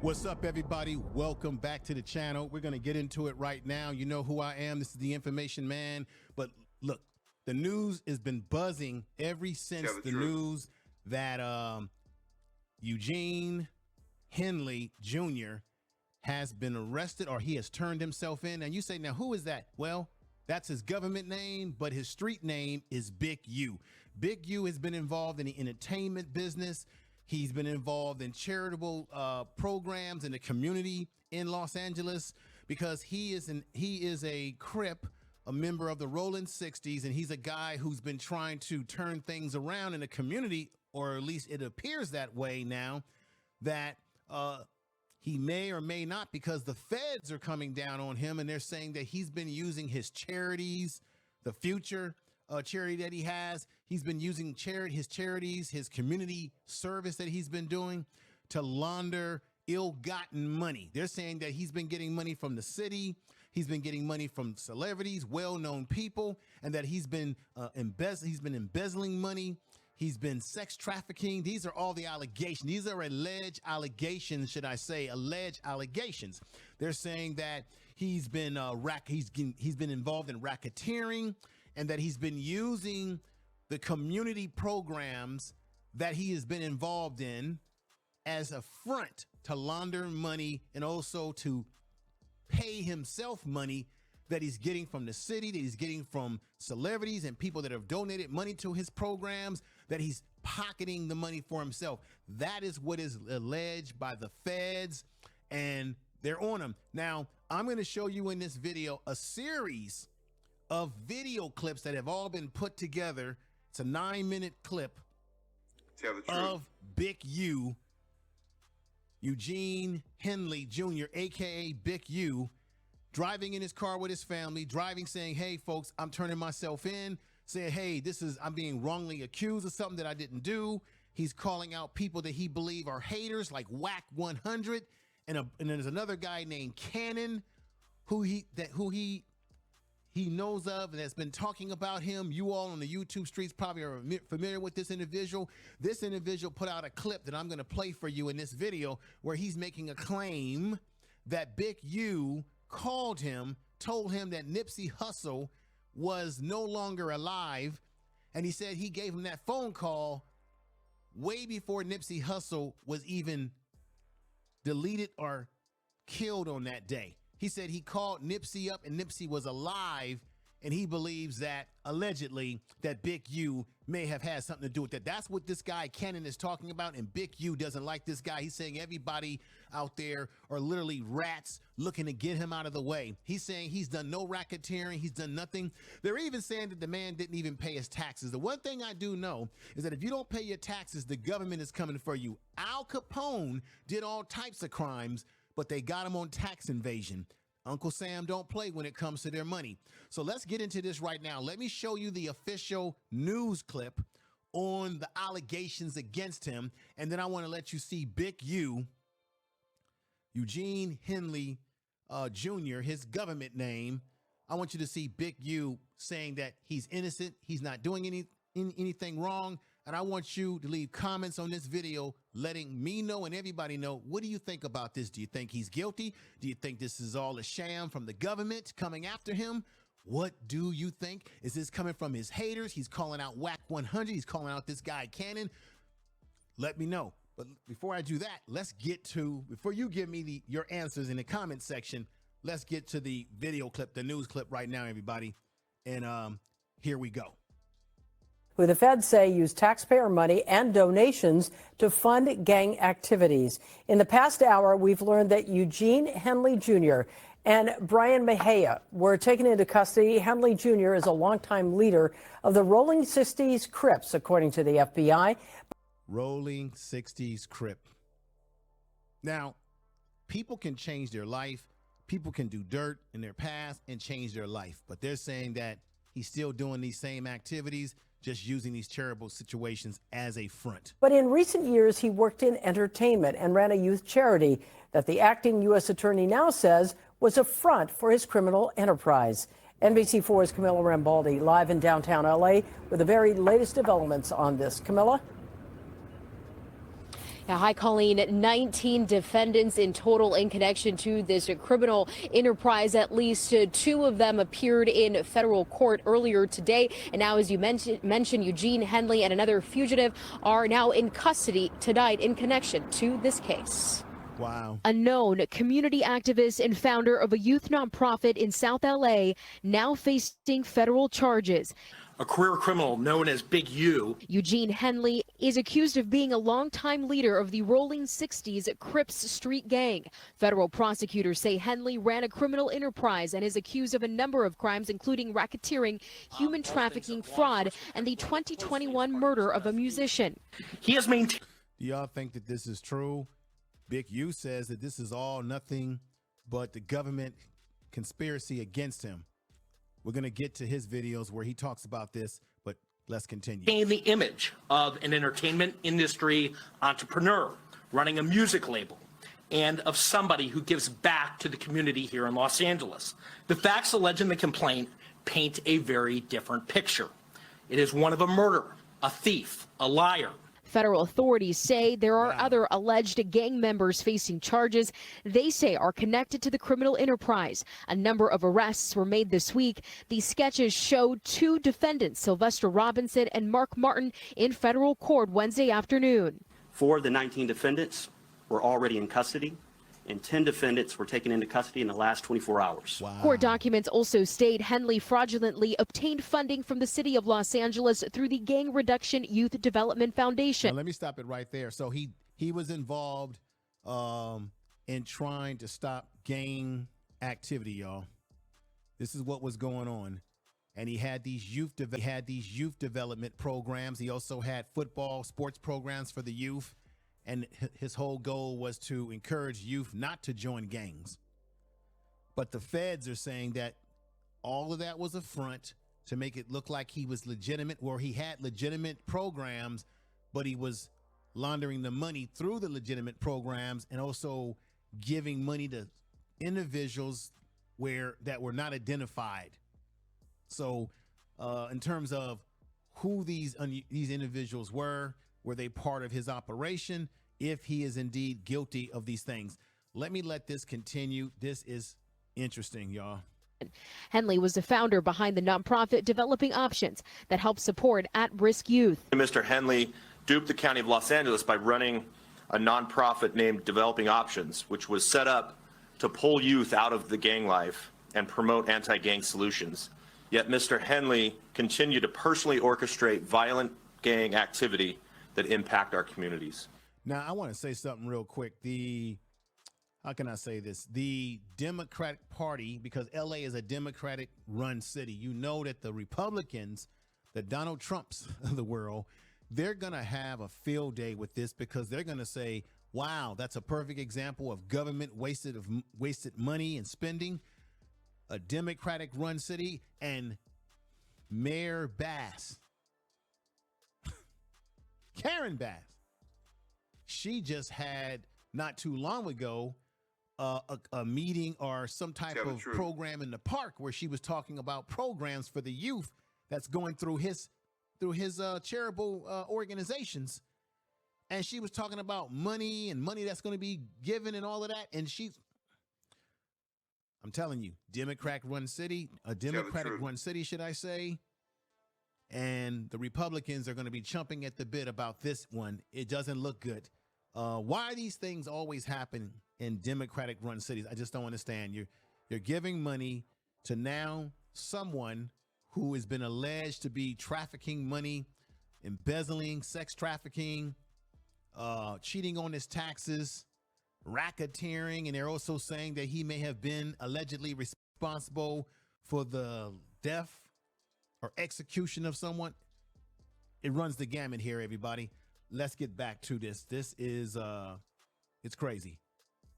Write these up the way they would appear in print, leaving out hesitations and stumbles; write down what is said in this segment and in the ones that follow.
What's up, everybody? Welcome back to the channel. We're going to get into it right now. You know who I am. This is the Information Man. But look, the news has been buzzing ever since the news that Eugene Henley Jr. has been arrested, or he has turned himself in. And you say, now, who is that? Well, that's his government name, but his street name is Big U. Big U has been involved in the entertainment business. He's been involved in charitable programs in the community in Los Angeles because he is a Crip, a member of the Rollin 60s, and he's a guy who's been trying to turn things around in the community, or at least it appears that way now, that he may or may not, because the feds are coming down on him and they're saying that he's been using his charities, the future charity that he has. He's been using his charities, his community service that he's been doing to launder ill-gotten money. They're saying that he's been getting money from the city. He's been getting money from celebrities, well-known people, and that he's been embezzling money. He's been sex trafficking. These are all the allegations. These are alleged allegations, should I say, alleged allegations. They're saying that he's been he's been involved in racketeering, and that he's been using the community programs that he has been involved in as a front to launder money and also to pay himself money that he's getting from the city, that he's getting from celebrities and people that have donated money to his programs, that he's pocketing the money for himself. That is what is alleged by the feds, and they're on him. Now, I'm going to show you in this video a series of video clips that have all been put together. It's a 9-minute clip of Big U, Eugene Henley Jr., aka Big U, driving in his car with his family, driving, saying, hey, folks, I'm turning myself in, saying, hey, I'm being wrongly accused of something that I didn't do. He's calling out people that he believes are haters, like Whack 100, and there's another guy named Cannon who he knows of and has been talking about him. You all on the YouTube streets probably are familiar with this individual. This individual put out a clip that I'm going to play for you in this video where he's making a claim that Big U called him, told him that Nipsey Hussle was no longer alive, and he said he gave him that phone call way before Nipsey Hussle was even deleted or killed on that day. He said he called Nipsey up and Nipsey was alive, and he believes that allegedly that Big U may have had something to do with that. That's what this guy Cannon is talking about, and Big U doesn't like this guy. He's saying everybody out there are literally rats looking to get him out of the way. He's saying he's done no racketeering. He's done nothing. They're even saying that the man didn't even pay his taxes. The one thing I do know is that if you don't pay your taxes, the government is coming for you. Al Capone did all types of crimes, but they got him on tax invasion. Uncle Sam don't play when it comes to their money. So let's get into this right now. Let me show you the official news clip on the allegations against him. And then I want to let you see Big U, Eugene Henley Jr., his government name. I want you to see Big U saying that he's innocent. He's not doing anything wrong. And I want you to leave comments on this video letting me know and everybody know, what do you think about this? Do you think he's guilty? Do you think this is all a sham from the government coming after him? What do you think? Is this coming from his haters? He's calling out Whack 100. He's calling out this guy Cannon. Let me know. But before I do that, before you give me your answers in the comment section, let's get to the video clip, the news clip right now, everybody. And here we go. Who the feds say used taxpayer money and donations to fund gang activities. In the past hour, we've learned that Eugene Henley Jr. and Brian Mejia were taken into custody. Henley Jr. is a longtime leader of the Rolling 60s Crips, according to the FBI. Rolling 60s Crip. Now, people can change their life. People can do dirt in their past and change their life. But they're saying that he's still doing these same activities, just using these terrible situations as a front. But in recent years, he worked in entertainment and ran a youth charity that the acting U.S. attorney now says was a front for his criminal enterprise. NBC4's Camilla Rambaldi live in downtown L.A. with the very latest developments on this. Camilla? Now, hi, Colleen. 19 defendants in total in connection to this criminal enterprise. At least 2 of them appeared in federal court earlier today. And now, as you mentioned, Eugene Henley and another fugitive are now in custody tonight in connection to this case. Wow. A known community activist and founder of a youth nonprofit in South LA now facing federal charges. A career criminal known as Big U. Eugene Henley is accused of being a longtime leader of the Rollin 60s Crips street gang. Federal prosecutors say Henley ran a criminal enterprise and is accused of a number of crimes, including racketeering, human trafficking, fraud, and the 2021 murder of a musician. He has maintained. Do y'all think that this is true? Big U says that this is all nothing but the government conspiracy against him. We're going to get to his videos where he talks about this, but let's continue. The image of an entertainment industry entrepreneur running a music label and of somebody who gives back to the community here in Los Angeles. The facts alleged in the complaint paint a very different picture. It is one of a murderer, a thief, a liar. Federal authorities say there are other alleged gang members facing charges they say are connected to the criminal enterprise. A number of arrests were made this week. These sketches show 2 defendants, Sylvester Robinson and Mark Martin, in federal court Wednesday afternoon. 4 of the 19 defendants were already in custody, and 10 defendants were taken into custody in the last 24 hours. Wow. Court documents also state Henley fraudulently obtained funding from the city of Los Angeles through the Gang Reduction Youth Development Foundation. Now, let me stop it right there. So he was involved in trying to stop gang activity, y'all. This is what was going on. And he had these youth development programs. He also had football, sports programs for the youth. And his whole goal was to encourage youth not to join gangs. But the feds are saying that all of that was a front to make it look like he was legitimate, or he had legitimate programs, but he was laundering the money through the legitimate programs and also giving money to individuals that were not identified. So in terms of who these individuals were they part of his operation, if he is indeed guilty of these things? Let me let this continue. This is interesting, y'all. Henley was the founder behind the nonprofit Developing Options that helps support at-risk youth. Mr. Henley duped the county of Los Angeles by running a nonprofit named Developing Options, which was set up to pull youth out of the gang life and promote anti-gang solutions. Yet Mr. Henley continued to personally orchestrate violent gang activity that impact our communities. Now, I want to say something real quick. How can I say this? The Democratic Party, because LA is a Democratic run city, you know that the Republicans, the Donald Trumps of the world, they're going to have a field day with this, because they're going to say, wow, that's a perfect example of government wasted money and spending. A Democratic run city, and Mayor Bass, Karen Bass, she just had not too long ago a meeting or some type of program in the park where she was talking about programs for the youth that's going through his charitable organizations. And she was talking about money that's going to be given and all of that. And I'm telling you, Democratic run city, should I say? And the Republicans are going to be chomping at the bit about this one. It doesn't look good. Why these things always happen in Democratic run cities, I just don't understand. You're giving money to now someone who has been alleged to be trafficking money, embezzling, sex trafficking, cheating on his taxes, racketeering, and they're also saying that he may have been allegedly responsible for the death or execution of someone. It runs the gamut here, everybody. Let's get back to this. This is, it's crazy.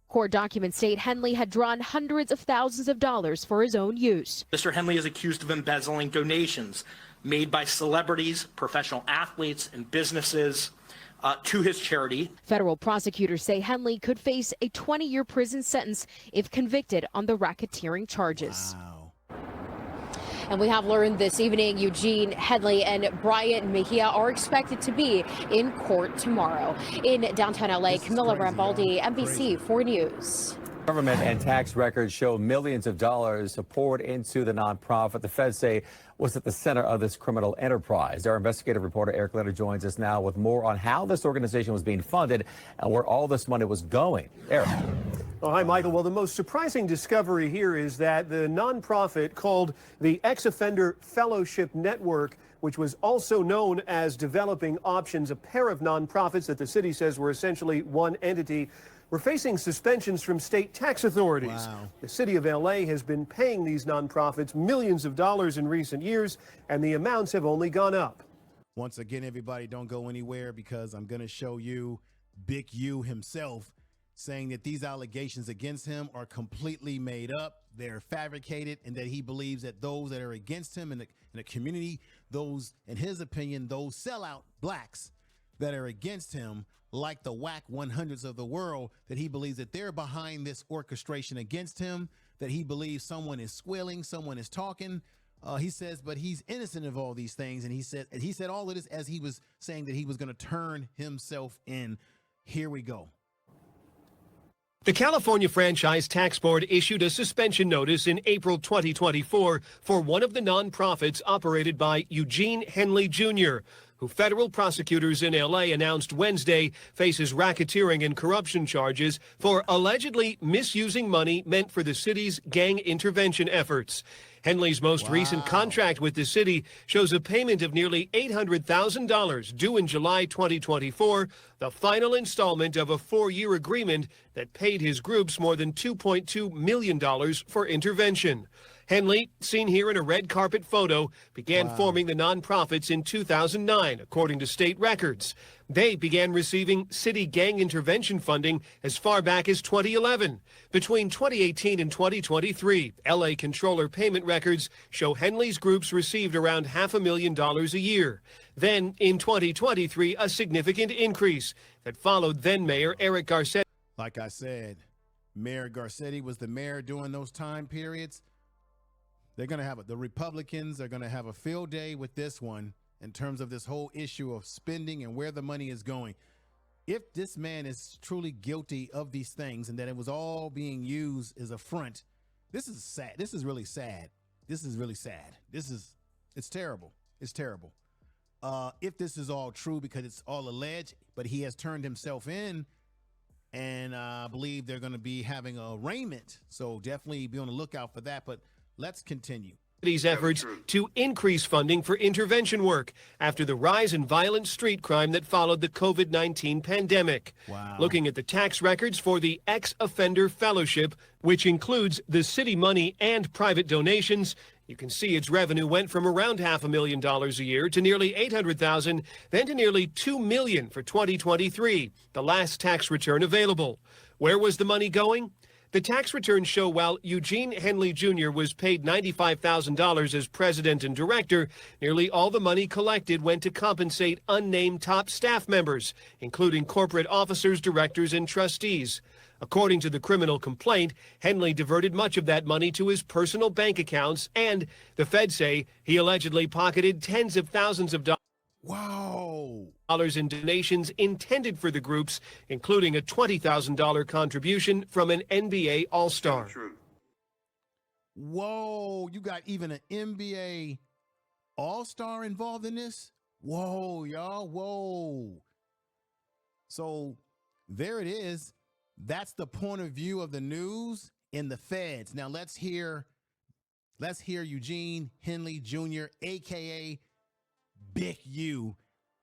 Court documents state Henley had drawn hundreds of thousands of dollars for his own use. Mr. Henley is accused of embezzling donations made by celebrities, professional athletes, and businesses to his charity. Federal prosecutors say Henley could face a 20-year prison sentence if convicted on the racketeering charges. Wow. And we have learned this evening Eugene Henley and Brian Mejia are expected to be in court tomorrow. In downtown LA, Camilla Rambaldi, NBC 4 News. Government and tax records show millions of dollars poured into the nonprofit the feds say was at the center of this criminal enterprise. Our investigative reporter Eric Leonard joins us now with more on how this organization was being funded and where all this money was going. Eric. Oh, hi, Michael. Well, the most surprising discovery here is that the nonprofit called the Ex-Offender Fellowship Network, which was also known as Developing Options, a pair of nonprofits that the city says were essentially one entity, were facing suspensions from state tax authorities. Wow. The city of LA has been paying these nonprofits millions of dollars in recent years, and the amounts have only gone up. Once again, everybody, don't go anywhere because I'm going to show you Big U himself saying that these allegations against him are completely made up. They're fabricated, and that he believes that those that are against him in the community, those, in his opinion, those sellout blacks that are against him, like the whack 100s of the world, that he believes that they're behind this orchestration against him, that he believes someone is squealing, someone is talking. He says, but he's innocent of all these things. And he said all of this as he was saying that he was going to turn himself in. Here we go. The California Franchise Tax Board issued a suspension notice in April 2024 for one of the nonprofits operated by Eugene Henley Jr., who federal prosecutors in LA announced Wednesday faces racketeering and corruption charges for allegedly misusing money meant for the city's gang intervention efforts. Henley's most recent contract with the city shows a payment of nearly $800,000 due in July 2024, the final installment of a 4-year agreement that paid his groups more than $2.2 million for intervention. Henley, seen here in a red carpet photo, began forming the nonprofits in 2009, according to state records. They began receiving city gang intervention funding as far back as 2011. Between 2018 and 2023, LA Controller payment records show Henley's groups received around $500,000 a year. Then, in 2023, a significant increase that followed then-Mayor Eric Garcetti. Like I said, Mayor Garcetti was the mayor during those time periods. They're going to have the Republicans are going to have a field day with this one in terms of this whole issue of spending and where the money is going. If this man is truly guilty of these things and that it was all being used as a front, this is sad. This is really sad. This is really sad. It's terrible. It's terrible. If this is all true, because it's all alleged, but he has turned himself in, and I believe they're going to be having a arraignment. So definitely be on the lookout for that. But let's continue. These efforts to increase funding for intervention work after the rise in violent street crime that followed the COVID-19 pandemic. Wow. Looking at the tax records for the Ex-Offender Fellowship, which includes the city money and private donations, you can see its revenue went from around $500,000 a year to nearly $800,000, then to nearly $2 million for 2023, the last tax return available. Where was the money going? The tax returns show while Eugene Henley Jr. was paid $95,000 as president and director, nearly all the money collected went to compensate unnamed top staff members, including corporate officers, directors, and trustees. According to the criminal complaint, Henley diverted much of that money to his personal bank accounts, and the feds say he allegedly pocketed tens of thousands of dollars. Wow. In donations intended for the groups, including a $20,000 contribution from an NBA All-Star. Whoa, you got even an NBA All-Star involved in this? Whoa, y'all, whoa. So there it is. That's the point of view of the news in the feds. Now let's hear Eugene Henley Jr., a.k.a. Big U.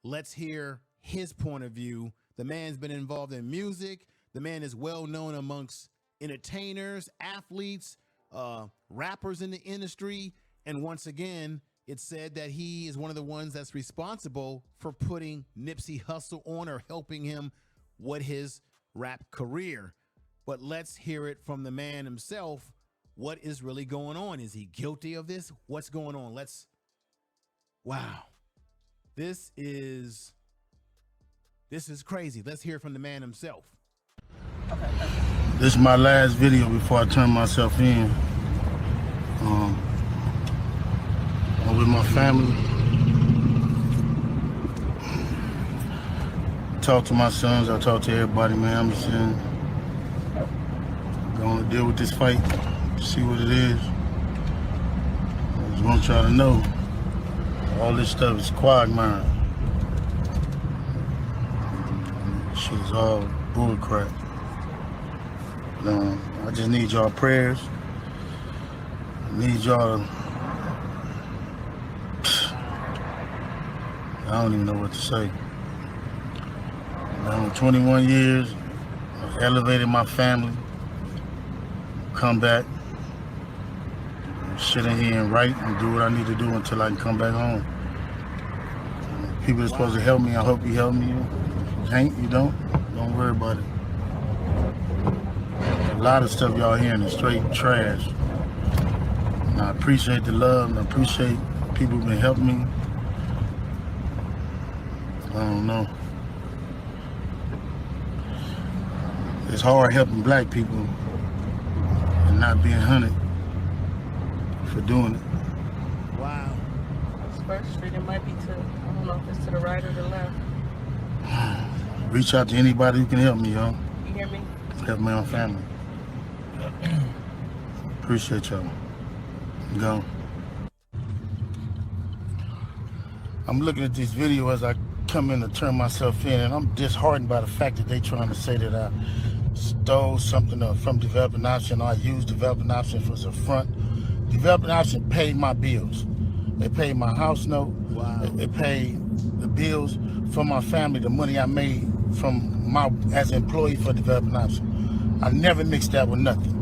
Let's hear his point of view. The man's been involved in music. The man is well known amongst entertainers, athletes, rappers in the industry. And once again, it's said that he is one of the ones that's responsible for putting Nipsey Hussle on or helping him with his rap career. But let's hear it from the man himself. What is really going on? Is he guilty of this? What's going on? Wow. This is crazy. Let's hear from the man himself. This is my last video before I turn myself in. with my family. Talk to my sons, I talk to everybody, man. I'm just saying, gonna deal with this fight, see what it is. I just want y'all to know, all this stuff is quagmire. Shit is all bullcrap. I just need y'all prayers. I need y'all to, I don't even know what to say. I'm 21 years, I've elevated my family, come back, sit in here and write and do what I need to do until I can come back home. People are supposed to help me, I hope you help me. You can't, you don't worry about it. A lot of stuff y'all hearing is straight trash. And I appreciate the love and I appreciate people who've been helping me. I don't know. It's hard helping black people and not being hunted for doing it. Wow. First Street, it might be to, I don't know if it's to the right or the left. Reach out to anybody who can help me, y'all. You hear me? Help my own family. Appreciate y'all. Go. I'm looking at this video as I come in to turn myself in, and I'm disheartened by the fact that they trying to say that I stole something from Developing Option, or I used Developing Option as a front. Developing Option paid my bills. They paid my house note. Wow. They paid the bills for my family, the money I made from as an employee for Developing Option. I never mixed that with nothing.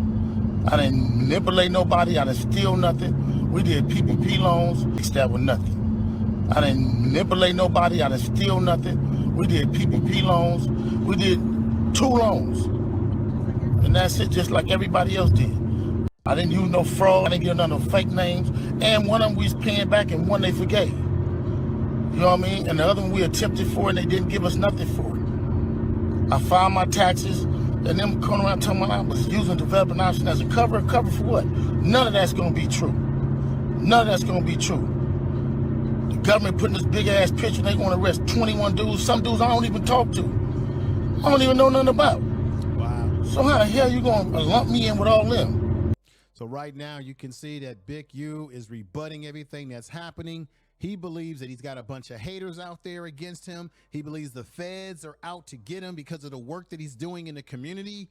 I didn't manipulate nobody. I didn't steal nothing. We did PPP loans. Mixed that with nothing. I didn't manipulate nobody. I didn't steal nothing. We did PPP loans. We did 2 loans. And that's it, just like everybody else did. I didn't use no fraud. I didn't give none of no fake names. And one of them we was paying back and one they forgave. You know what I mean? And the other one we attempted for and they didn't give us nothing for it. I filed my taxes and them coming around telling me I was using Developing Option as a cover. Cover for what? None of that's going to be true. None of that's going to be true. The government putting this big ass picture, they going to arrest 21 dudes. Some dudes I don't even talk to. I don't even know nothing about. Wow. So how the hell you going to lump me in with all them? So right now you can see that Big U is rebutting everything that's happening. He believes that he's got a bunch of haters out there against him. He believes the feds are out to get him because of the work that he's doing in the community.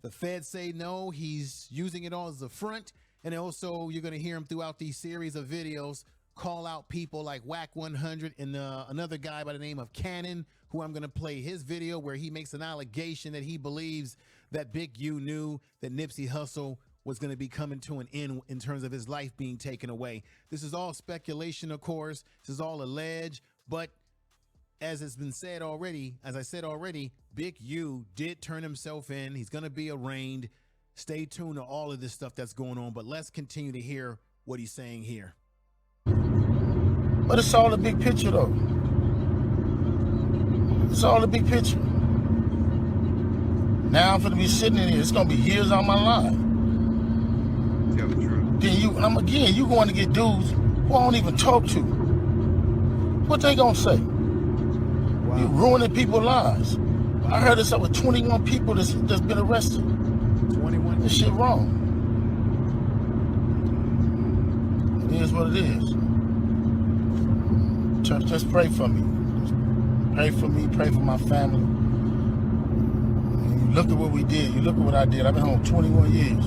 The feds say no, he's using it all as a front. And also you're going to hear him throughout these series of videos call out people like Whack 100 and another guy by the name of Cannon, who I'm going to play his video where he makes an allegation that he believes that Big U knew that Nipsey Hussle was going to be coming to an end in terms of his life being taken away. This is all speculation, of course. This is all alleged, but as it's been said already, as I said already, Big U did turn himself in. He's going to be arraigned. Stay tuned to all of this stuff that's going on, but let's continue to hear what he's saying here. But it's all the big picture, though. It's all the big picture. Now I'm going to be sitting in here. It's going to be years on my life. Tell the truth. Then you going to get dudes who I don't even talk to. What they going to say? Wow. You ruining people's lives. I heard it's up with 21 people that's been arrested. 21. This shit wrong. It is what it is. Church, just pray for me. Just pray for me, pray for my family. And you look at what we did. You look at what I did. I've been home 21 years.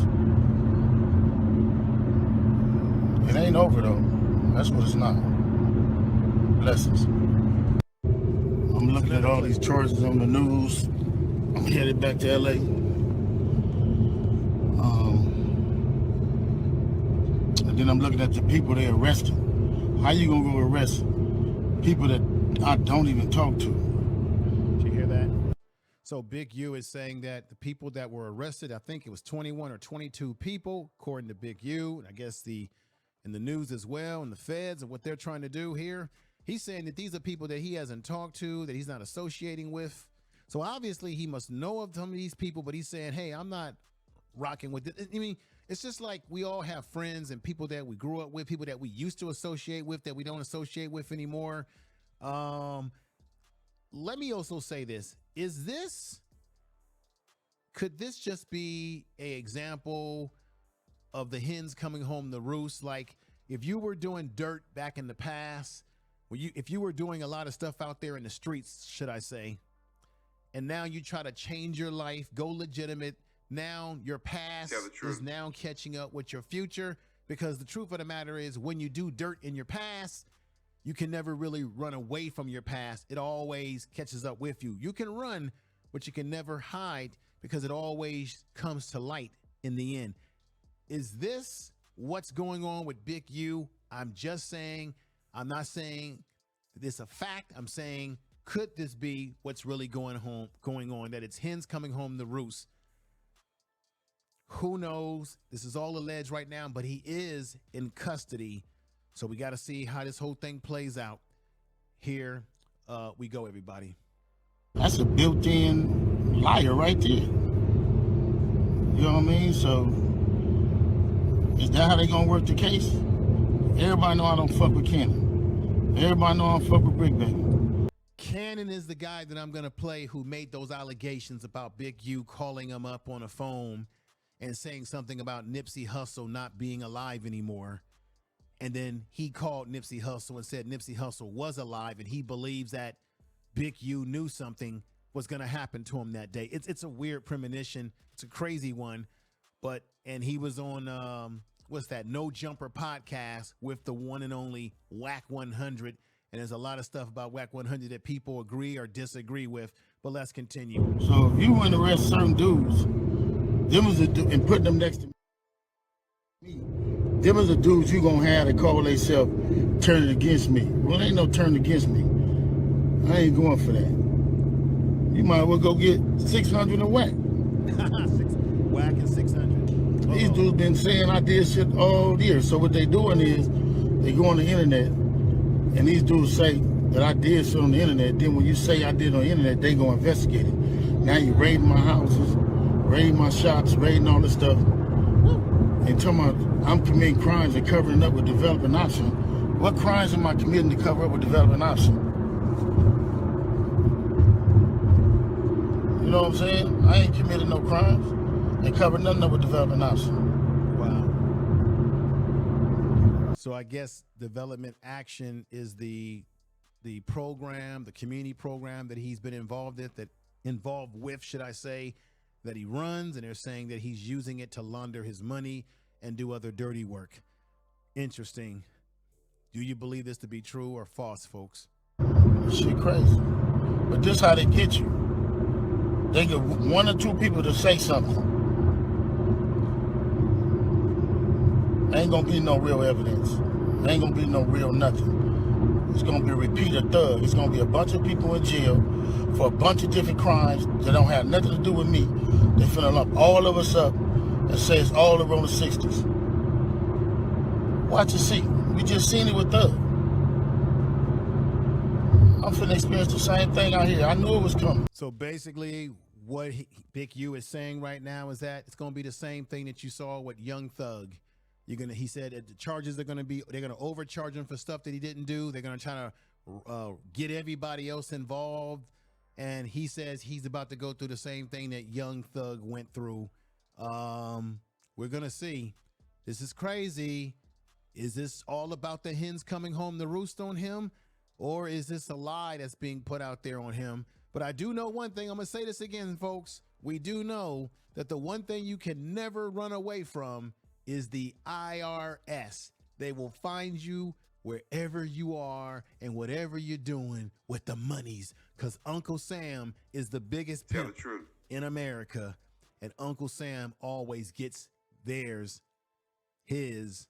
It ain't over, though. That's what it's not. Blessings. I'm looking at all these charges on the news. I'm headed back to LA. And then I'm looking at the people they arrested. How you gonna go arrest people that I don't even talk to? Did you hear that? So Big U is saying that the people that were arrested, I think it was 21 or 22 people, according to Big U, and I guess in the news as well, and the feds and what they're trying to do here. He's saying that these are people that he hasn't talked to, that he's not associating with. So obviously he must know of some of these people, but he's saying, hey, I'm not rocking with it. I mean, It's just like we all have friends and people that we grew up with, people that we used to associate with that we don't associate with anymore. Let me also say this. Could this just be an example of the hens coming home to roost? Like if you were doing dirt back in the past, if you were doing a lot of stuff out there in the streets, should I say, and now you try to change your life, go legitimate, now your past is now catching up with your future, because the truth of the matter is when you do dirt in your past, you can never really run away from your past. It always catches up with you. You can run, but you can never hide because it always comes to light in the end. Is this what's going on with Big U? I'm just saying, I'm not saying this a fact. I'm saying, could this be what's really going on, that it's hens coming home to roost? Who knows? This is all alleged right now, but he is in custody. So we got to see how this whole thing plays out. Here we go, everybody. That's a built-in liar right there. You know what I mean? So is that how they gonna work the case? Everybody know I don't fuck with Cannon. Everybody know I don't fuck with Brick Baby. Cannon is the guy that I'm gonna play who made those allegations about Big U calling him up on a phone and saying something about Nipsey Hussle not being alive anymore. And then he called Nipsey Hussle and said Nipsey Hussle was alive, and he believes that Big U knew something was going to happen to him that day. It's a weird premonition. It's a crazy one. And he was on, what's that, No Jumper podcast with the one and only Whack 100. And there's a lot of stuff about Whack 100 that people agree or disagree with. But let's continue. So if you want to arrest certain dudes, and put them next to me, them is the dudes you gonna have to call themselves turning against me. Well, ain't no turn against me. I ain't going for that. You might as well go get 600 and Whack. Whack and 600. These dudes been saying I did shit all year. So what they doing is they go on the internet and these dudes say that I did shit on the internet. Then when you say I did on the internet, they go investigate it. Now you raiding my houses, raiding my shops, raiding all this stuff. And talking about I'm committing crimes and covering up with developing option. What crimes am I committing to cover up with developing option? You know what I'm saying? I ain't committed no crimes and covered nothing up with developing option. Wow. So I guess development action is the program, the community program that he's been involved with, should I say, that he runs, and they're saying that he's using it to launder his money and do other dirty work. Interesting. Do you believe this to be true or false, folks? Shit crazy. But this how they get you. They get one or two people to say something. Ain't gonna be no real evidence. Ain't gonna be no real nothing. It's gonna be a repeated thug. It's gonna be a bunch of people in jail for a bunch of different crimes that don't have nothing to do with me. They finna lump all of us up and say it's all around the 60s. Watch and see. We just seen it with Thug. I'm finna experience the same thing out here. I knew it was coming. So basically, what Big U is saying right now is that it's gonna be the same thing that you saw with Young Thug. He said that the charges they're gonna overcharge him for stuff that he didn't do. They're gonna try to get everybody else involved. And he says he's about to go through the same thing that Young Thug went through. We're going to see. This is crazy. Is this all about the hens coming home to roost on him? Or is this a lie that's being put out there on him? But I do know one thing. I'm going to say this again, folks. We do know that the one thing you can never run away from is the IRS. They will find you wherever you are and whatever you're doing with the monies, because Uncle Sam is the biggest pimp in America, and Uncle Sam always gets his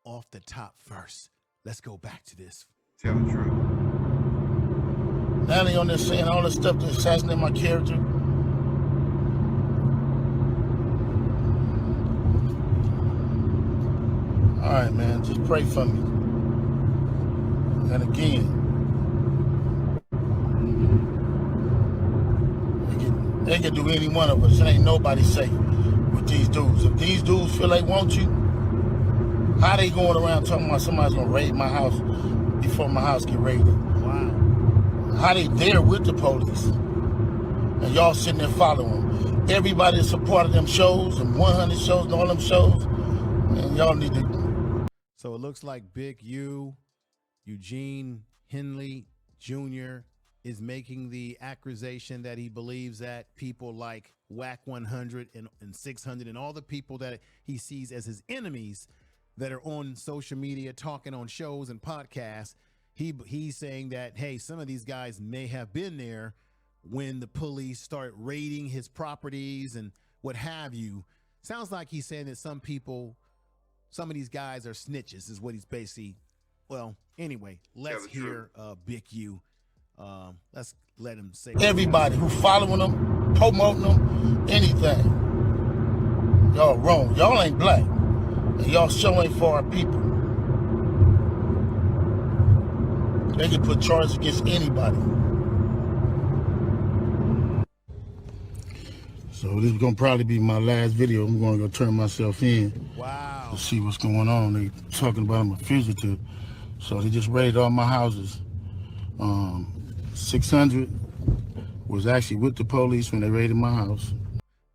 off the top first. Let's go back to this. Tell the truth. Now they on there saying all this stuff to assassinate my character. All right, man, just pray for me. And again, they can do any one of us. It ain't nobody safe. with these dudes. If these dudes feel they want you, how they going around talking about somebody's gonna raid my house before my house get raided? Wow. How they there with the police? And y'all sitting there following them. Everybody that's a part of them shows and 100 shows and all them shows, man, y'all need to. So it looks like Big U, Eugene Henley Jr. is making the accusation that he believes that people like Whack 100 and 600 and all the people that he sees as his enemies that are on social media talking on shows and podcasts, he's saying that, hey, some of these guys may have been there when the police start raiding his properties and what have you. Sounds like he's saying that some of these guys are snitches is what he's basically. Well, anyway, let's hear Big U. Let's let him say. Everybody who following them, promoting them, anything. Y'all wrong. Y'all ain't black. And y'all show ain't for our people. They can put charges against anybody. So this is gonna probably be my last video. I'm gonna go turn myself in. Wow. To see what's going on. They talking about I'm a fugitive. So they just raided all my houses. 600 was actually with the police when they raided my house.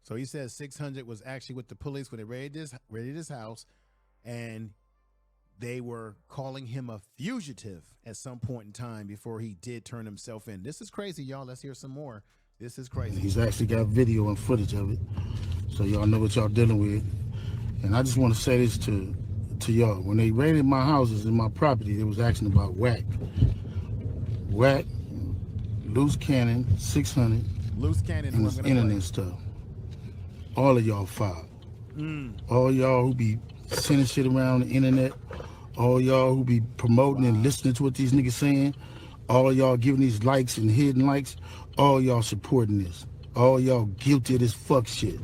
So he says 600 was actually with the police when they raided his house, and they were calling him a fugitive at some point in time before he did turn himself in. This is crazy, y'all. Let's hear some more. This is crazy. He's actually got video and footage of it, so y'all know what y'all dealing with. And I just want to say this to y'all. When they raided my houses and my property, it was asking about Whack, Loose Cannon, 600, Loose Cannon, and this internet stuff. All of y'all filed. All y'all who be sending shit around the internet, all y'all who be promoting and listening to what these niggas saying, all y'all giving these likes and hidden likes, all y'all supporting this. All y'all guilty of this fuck shit.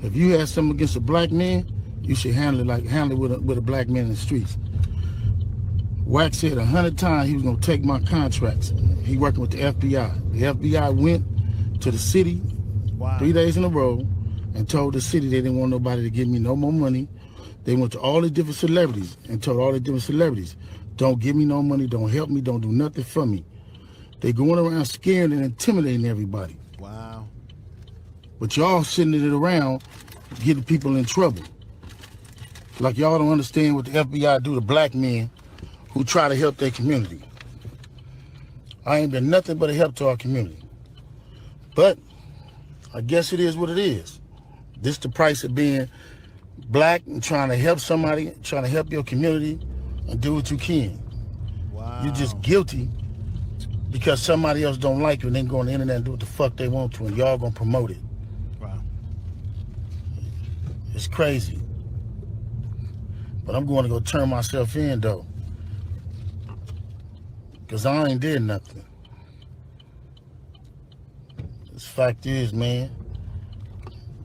If you have something against a black man, you should handle it with a black man in the streets. Wack said 100 times he was gonna take my contracts. He working with the FBI. The FBI went to the city 3 days in a row and told the city they didn't want nobody to give me no more money. They went to all the different celebrities and told all the different celebrities, don't give me no money, don't help me, don't do nothing for me. They going around scaring and intimidating everybody. Wow. But y'all sending it around getting people in trouble. Like y'all don't understand what the FBI do to black men who try to help their community. I ain't been nothing but a help to our community. But I guess it is what it is. This the price of being black and trying to help somebody, trying to help your community and do what you can. Wow. You're just guilty because somebody else don't like you and they can go on the internet and do what the fuck they want to and y'all gonna promote it. Wow. It's crazy. But I'm going to go turn myself in though. Cause I ain't did nothing. This fact is, man,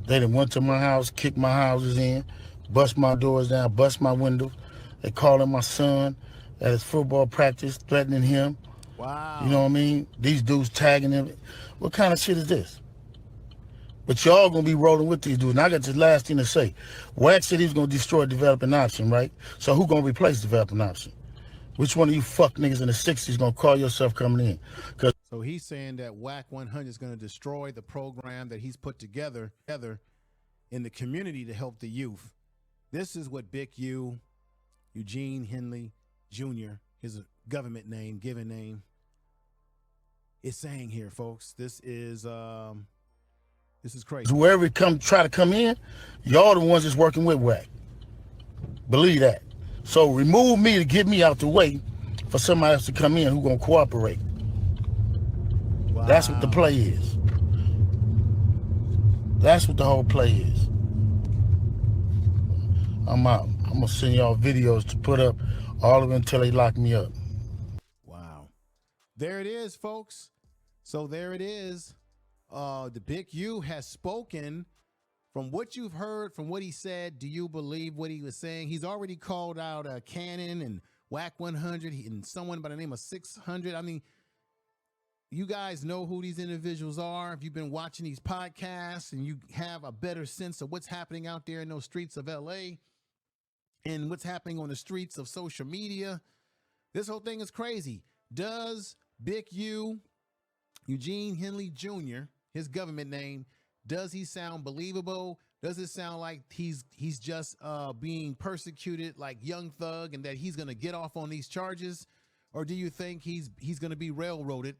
they done went to my house, kicked my houses in, bust my doors down, bust my windows. They calling my son at his football practice, threatening him. Wow. You know what I mean? These dudes tagging him. What kind of shit is this? But y'all gonna be rolling with these dudes. And I got this last thing to say. Wack said he was gonna destroy developing option, right? So who gonna replace developing option? Which one of you fuck niggas in the 60s gonna call yourself coming in? So he's saying that Whack 100 is going to destroy the program that he's put together in the community to help the youth. This is what Big U, Eugene Henley Jr., his government name, given name, is saying here, folks. This is crazy. Whoever try to come in, y'all the ones that's working with Whack. Believe that. So remove me to get me out the way for somebody else to come in who gonna cooperate. Wow. That's what the play is. That's what the whole play is. I'm out. I'm gonna send y'all videos to put up, all of them until they lock me up. Wow. There it is, folks. So there it is. The Big U has spoken. From what you've heard, from what he said, do you believe what he was saying? He's already called out Cannon and Whack 100 and someone by the name of 600. I mean, you guys know who these individuals are, if you've been watching these podcasts and you have a better sense of what's happening out there in those streets of LA and what's happening on the streets of social media, this whole thing is crazy. Does Big U, Eugene Henley Jr., his government name, does he sound believable? Does it sound like he's just being persecuted like Young Thug and that he's going to get off on these charges? Or do you think he's going to be railroaded?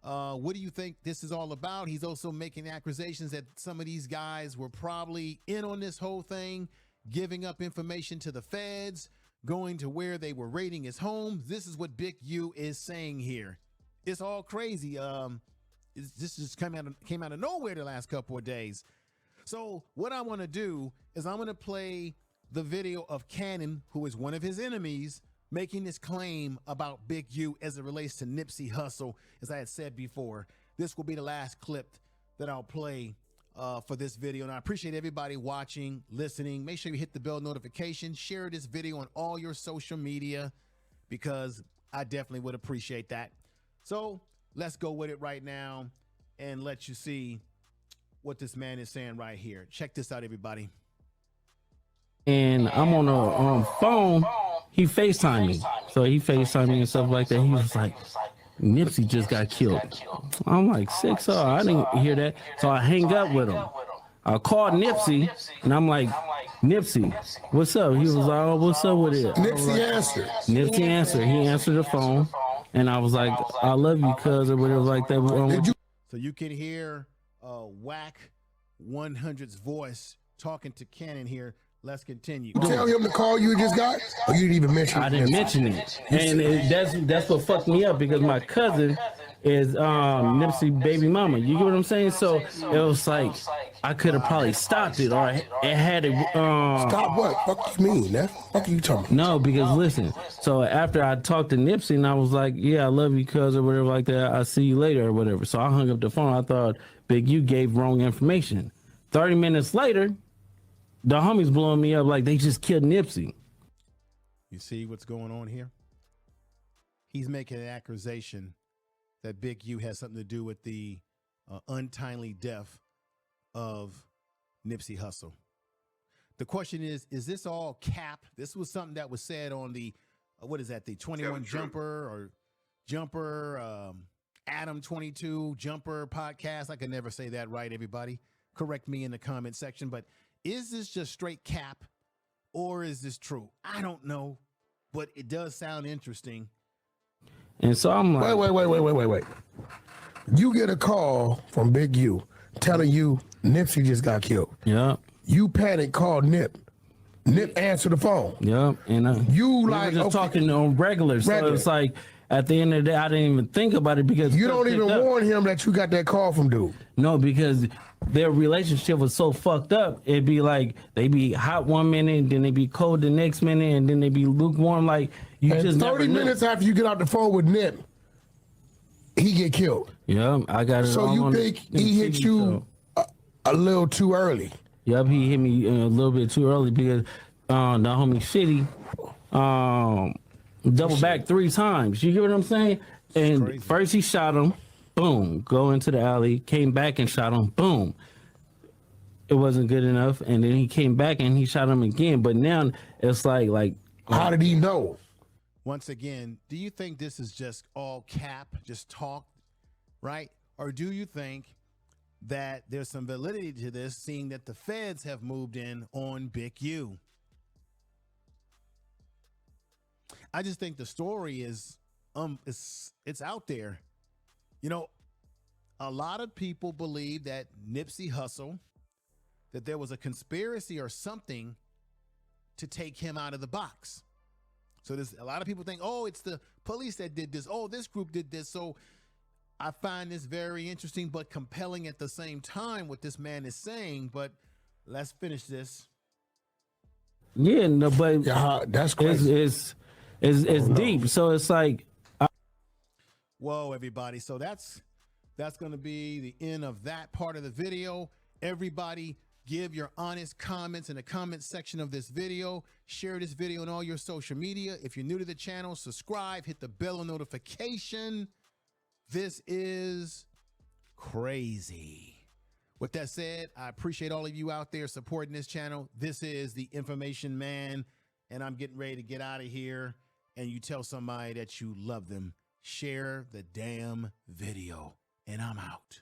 What do you think this is all about? He's also making accusations that some of these guys were probably in on this whole thing, giving up information to the feds, going to where they were raiding his home. This is what Big U is saying here. It's all crazy. This just came out of nowhere the last couple of days. So what I want to do is I'm going to play the video of Cannon, who is one of his enemies, making this claim about Big U as it relates to Nipsey Hussle. As I had said before, this will be the last clip that I'll play for this video. And I appreciate everybody watching, listening. Make sure you hit the bell notification, share this video on all your social media, because I definitely would appreciate that. So let's go with it right now and let you see what this man is saying right here. Check this out, everybody. And I'm on a phone, he FaceTimed me. So he FaceTimed me and stuff like that. He was like, Nipsey just got killed. I'm like, 6-0. I didn't hear that. So I hang up with him. I called Nipsey and I'm like, Nipsey, what's up? He was like, oh, what's up with it? Nipsey answered. Nipsey answered. He answered the phone. And I was like, I love you, cuz, or whatever like that. So you can hear Whack 100's voice talking to Cannon here. Let's continue. Tell him the call you just got, or you didn't even mention it? I didn't mention it. And that's what fucked me up, because my cousin is Nipsey baby mama. You get what I'm saying? So it was like, I could have probably stopped it, or it had it. Stop what? Fuck you mean? That fuck you talking about? No, because listen. So after I talked to Nipsey and I was like, yeah, I love you, cuz, or whatever like that. I'll see you later or whatever. So I hung up the phone. I thought Big U gave wrong information. 30 minutes later, the homies blowing me up like they just killed Nipsey. You see what's going on here? He's making an accusation that Big U has something to do with the untimely death of Nipsey Hussle. The question is this all cap? This was something that was said on the, what is that, the 21 Jumper, Adam 22 Jumper podcast. I can never say that right, everybody. Correct me in the comment section, but is this just straight cap, or is this true? I don't know, but it does sound interesting. And so I'm like, wait. You get a call from Big U telling you Nipsey just got killed. Yeah. You panic, call Nip. Nip answer the phone. Yeah. And you we like were just talking on regular. So it's like, at the end of the day, I didn't even think about it, because you don't even warn him that you got that call from dude. No, because their relationship was so fucked up. It'd be like they be hot one minute, then they be cold the next minute, and then they be lukewarm. Like you just 30 minutes after you get out the phone with Nip, he get killed. Yeah, I got it. So you think he hit you a little too early? Yep, he hit me a little bit too early, because the homie Shitty double back 3 times. You get what I'm saying? And first he shot him, boom, go into the alley, came back and shot him, boom. It wasn't good enough, and then he came back and he shot him again. But now it's like how did he know? Once again, do you think this is just all cap, just talk, right? Or do you think that there's some validity to this, seeing that the feds have moved in on Big U? I just think the story is it's out there. You know, a lot of people believe that Nipsey Hussle, that there was a conspiracy or something to take him out of the box. So there's a lot of people think, oh, it's the police that did this. Oh, this group did this. So I find this very interesting, but compelling at the same time, what this man is saying. But let's finish this. Yeah, no, but that's crazy. It's deep. So it's like, whoa, everybody. So that's going to be the end of that part of the video. Everybody, give your honest comments in the comment section of this video. Share this video on all your social media. If you're new to the channel, subscribe, hit the bell notification. This is crazy. With that said, I appreciate all of you out there supporting this channel. This is the Information Man, and I'm getting ready to get out of here. And you tell somebody that you love them. Share the damn video, and I'm out.